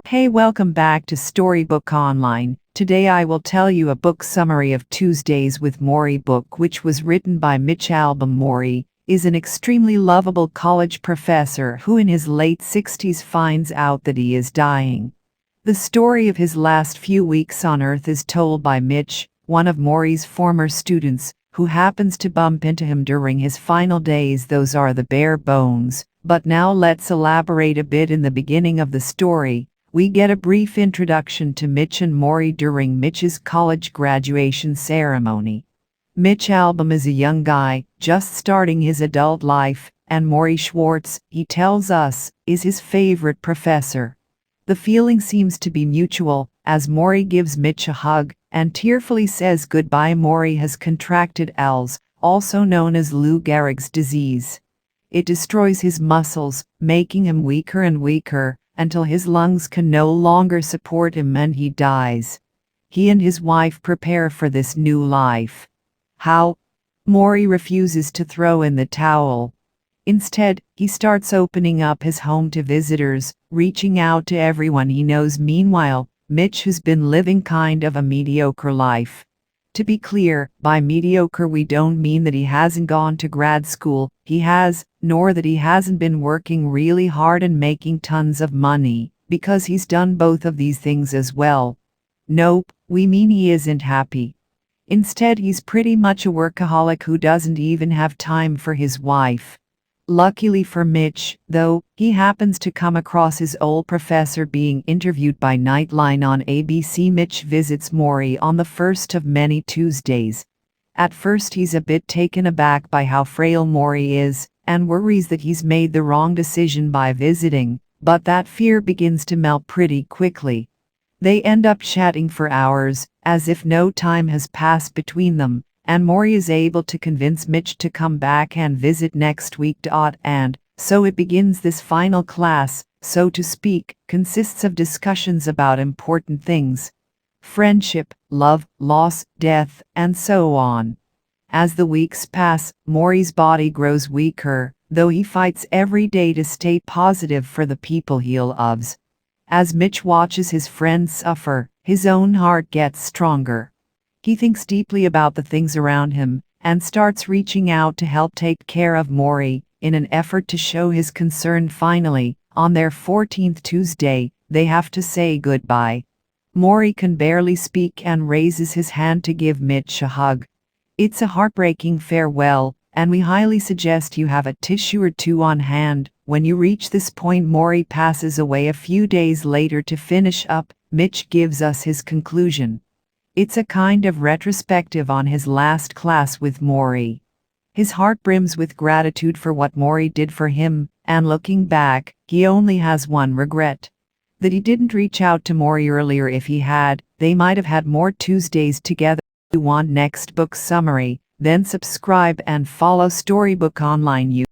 Hey, welcome back to StoryBook Online. Today I will tell you a book summary of Tuesdays with Morrie Book, which was written by Mitch Albom. Morrie is an extremely lovable college professor who in his late 60s finds out that he is dying. The story of his last few weeks on Earth is told by Mitch, one of Morrie's former students, who happens to bump into him during his final days. Those are the bare bones, but now let's elaborate a bit. In the beginning of the story, we get a brief introduction to Mitch and Morrie during Mitch's college graduation ceremony. Mitch Albom is a young guy, just starting his adult life, and Morrie Schwartz, he tells us, is his favorite professor. The feeling seems to be mutual, as Morrie gives Mitch a hug and tearfully says goodbye. Morrie has contracted ALS, also known as Lou Gehrig's disease. It destroys his muscles, making him weaker and weaker, until his lungs can no longer support him and he dies. He and his wife prepare for this new life. How? Morrie refuses to throw in the towel. Instead, he starts opening up his home to visitors, reaching out to everyone he knows. Meanwhile, Mitch has been living kind of a mediocre life. To be clear, by mediocre we don't mean that he hasn't gone to grad school, he has, nor that he hasn't been working really hard and making tons of money, because he's done both of these things as well. Nope, we mean he isn't happy. Instead, he's pretty much a workaholic who doesn't even have time for his wife. Luckily for Mitch, though, he happens to come across his old professor being interviewed by Nightline on ABC. Mitch visits Morrie on the first of many Tuesdays. At first he's a bit taken aback by how frail Morrie is, and worries that he's made the wrong decision by visiting, but that fear begins to melt pretty quickly. They end up chatting for hours, as if no time has passed between them, and Morrie is able to convince Mitch to come back and visit next week. And so it begins. This final class, so to speak, consists of discussions about important things: friendship, love, loss, death, and so on. As the weeks pass, Morrie's body grows weaker, though he fights every day to stay positive for the people he loves. As Mitch watches his friends suffer, his own heart gets stronger. He thinks deeply about the things around him, and starts reaching out to help take care of Morrie, in an effort to show his concern. Finally, on their 14th Tuesday, they have to say goodbye. Morrie can barely speak and raises his hand to give Mitch a hug. It's a heartbreaking farewell, and we highly suggest you have a tissue or two on hand. When you reach this point, Morrie passes away a few days later. To finish up, Mitch gives us his conclusion. It's a kind of retrospective on his last class with Morrie. His heart brims with gratitude for what Morrie did for him, and looking back, he only has one regret: that he didn't reach out to Morrie earlier. If he had, they might have had more Tuesdays together. If you want next book summary, then subscribe and follow StoryBook Online.